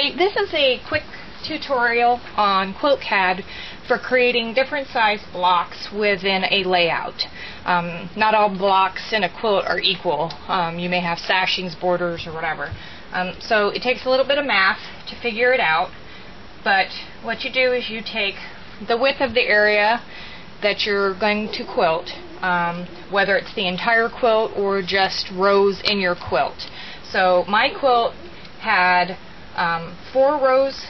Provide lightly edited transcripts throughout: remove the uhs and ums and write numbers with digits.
Hi, this is a quick tutorial on QuiltCAD for creating different size blocks within a layout. Not all blocks in a quilt are equal. You may have sashings, borders, or whatever. So it takes a little bit of math to figure it out, but what you do is you take the width of the area that you're going to quilt, whether it's the entire quilt or just rows in your quilt. So my quilt had 4 rows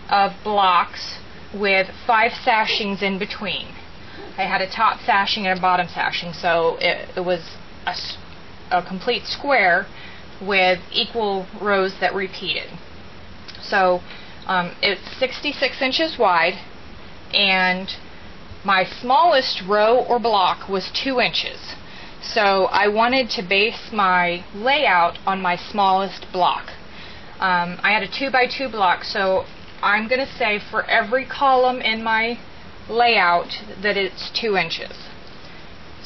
of blocks with 5 sashings in between. I had a top sashing and a bottom sashing, so it was a complete square with equal rows that repeated. So it's 66 inches wide, and my smallest row or block was 2 inches. So I wanted to base my layout on my smallest block. I had a 2x2 block, so I'm going to say for every column in my layout that it's 2 inches.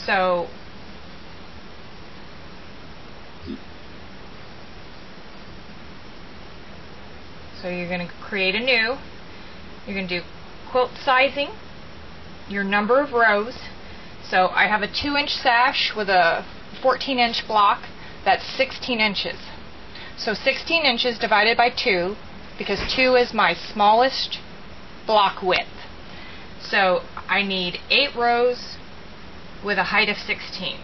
So you're going to create a new, you're going to do quilt sizing, your number of rows. So I have a 2-inch sash with a 14-inch block, that's 16 inches. So 16 inches divided by 2, because 2 is my smallest block width. So I need 8 rows with a height of 16.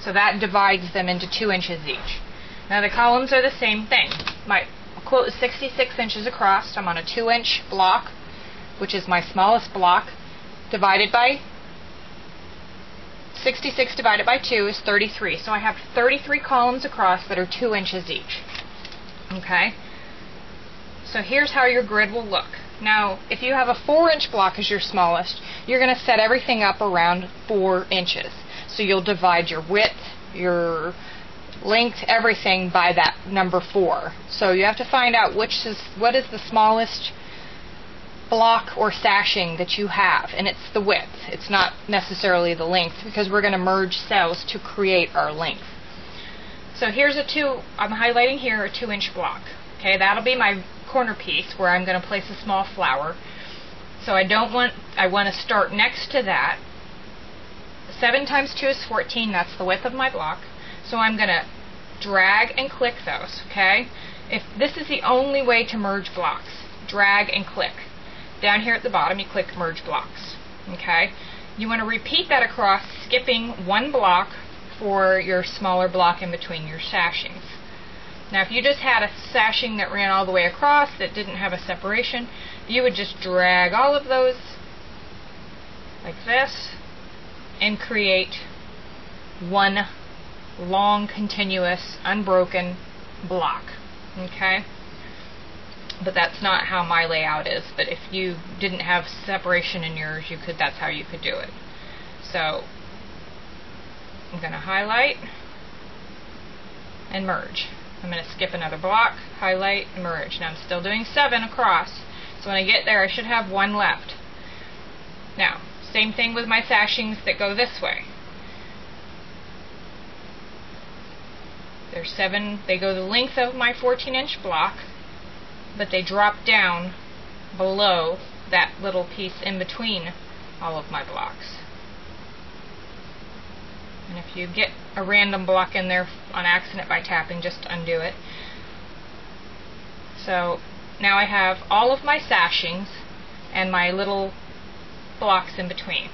So that divides them into 2 inches each. Now the columns are the same thing. My quilt is 66 inches across. I'm on a 2-inch block, which is my smallest block, divided by 66 divided by 2 is 33. So I have 33 columns across that are 2 inches each. Okay? So here's how your grid will look. Now, if you have a 4-inch block as your smallest, you're going to set everything up around 4 inches. So you'll divide your width, your length, everything by that number 4. So you have to find out what is the smallest block or sashing that you have, and it's the width. It's not necessarily the length, because we're going to merge cells to create our length. So here's I'm highlighting here a 2-inch block. Okay, that'll be my corner piece where I'm going to place a small flower. So I want to start next to that. 7 times 2 is 14, that's the width of my block. So I'm going to drag and click those, okay? If this is the only way to merge blocks, drag and click. Down here at the bottom you click merge blocks, okay? You want to repeat that across, skipping 1 block for your smaller block in between your sashings. Now if you just had a sashing that ran all the way across that didn't have a separation, you would just drag all of those like this and create one long, continuous, unbroken block. Okay? But that's not how my layout is. But if you didn't have separation in yours, that's how you could do it. So I'm going to highlight and merge. I'm going to skip another block, highlight, and merge. Now I'm still doing 7 across. So when I get there, I should have 1 left. Now, same thing with my sashings that go this way. There's 7, they go the length of my 14-inch block, but they drop down below that little piece in between all of my blocks. And if you get a random block in there on accident by tapping, just undo it. So now I have all of my sashings and my little blocks in between.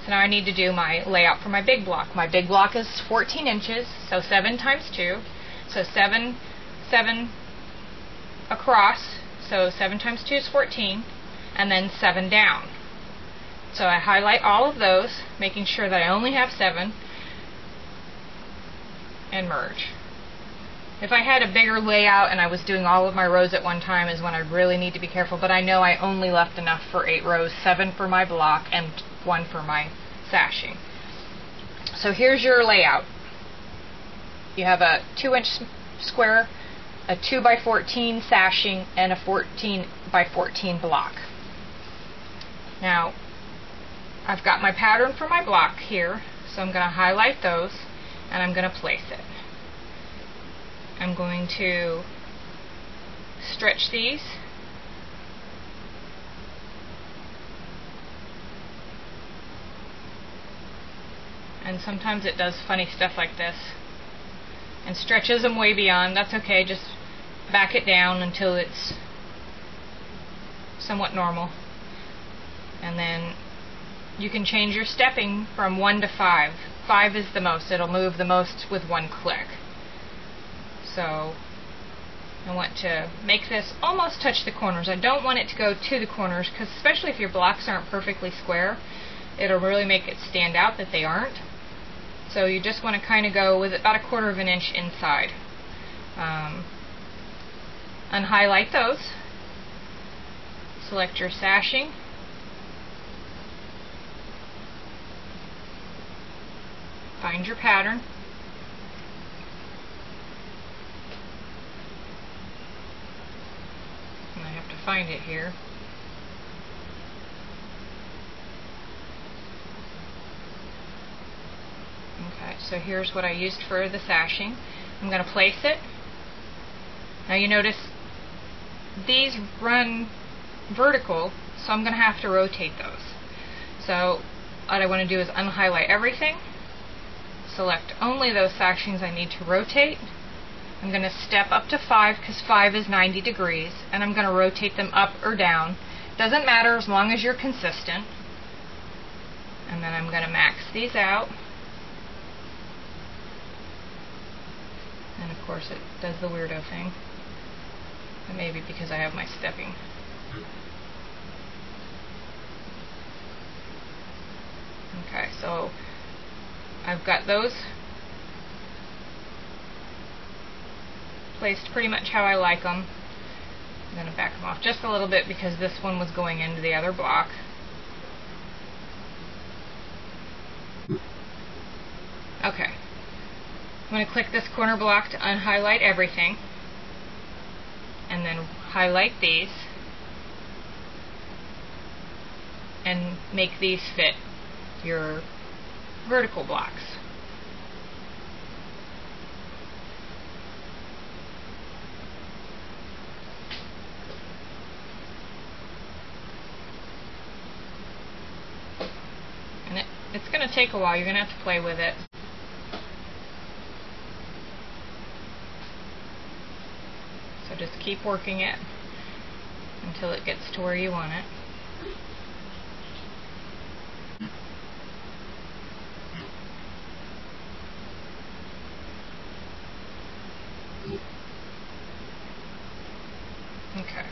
So now I need to do my layout for my big block. My big block is 14 inches, so 7 times 2. So 7 across, so 7 times 2 is 14, and then 7 down. So I highlight all of those, making sure that I only have 7, and merge. If I had a bigger layout and I was doing all of my rows at one time is when I really need to be careful, but I know I only left enough for 8 rows, 7 for my block and 1 for my sashing. So here's your layout. You have a 2-inch square, a 2x14 sashing, and a 14x14 block. Now I've got my pattern for my block here, so I'm going to highlight those and I'm going to place it. I'm going to stretch these and sometimes it does funny stuff like this and stretches them way beyond. That's okay, just back it down until it's somewhat normal, and then you can change your stepping from 1 to 5. 5 is the most. It'll move the most with one click. So I want to make this almost touch the corners. I don't want it to go to the corners, because especially if your blocks aren't perfectly square, it'll really make it stand out that they aren't. So you just want to kind of go with about 1/4 of an inch inside. Unhighlight those. Select your sashing. Find your pattern. And I have to find it here. Okay, so here's what I used for the sashing. I'm going to place it. Now you notice these run vertical, so I'm going to have to rotate those. So what I want to do is unhighlight everything, select only those sections I need to rotate. I'm going to step up to 5 because 5 is 90 degrees, and I'm going to rotate them up or down. Doesn't matter as long as you're consistent. And then I'm going to max these out. And of course it does the weirdo thing. And maybe because I have my stepping. Okay, so I've got those placed pretty much how I like them. I'm going to back them off just a little bit because this one was going into the other block. Okay. I'm going to click this corner block to unhighlight everything, and then highlight these and make these fit your vertical blocks. And it's going to take a while. You're going to have to play with it. So just keep working it until it gets to where you want it. Okay,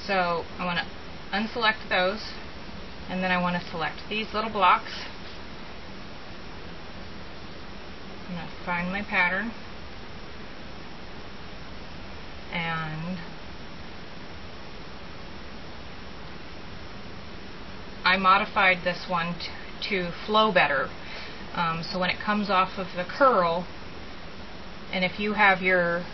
so I want to unselect those, and then I want to select these little blocks. I'm going to find my pattern, and I modified this one to flow better. So when it comes off of the curl, and if you have your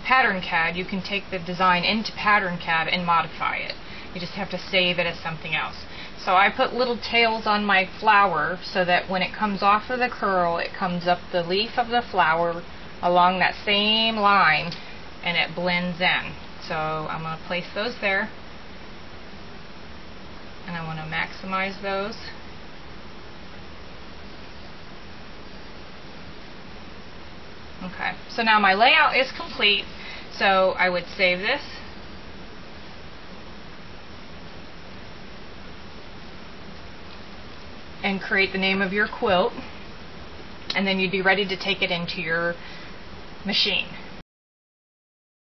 Pattern CAD, you can take the design into Pattern CAD and modify it. You just have to save it as something else. So I put little tails on my flower so that when it comes off of the curl, it comes up the leaf of the flower along that same line, and it blends in. So I'm going to place those there, and I want to maximize those. Okay, so now my layout is complete, so I would save this. And create the name of your quilt, and then you'd be ready to take it into your machine.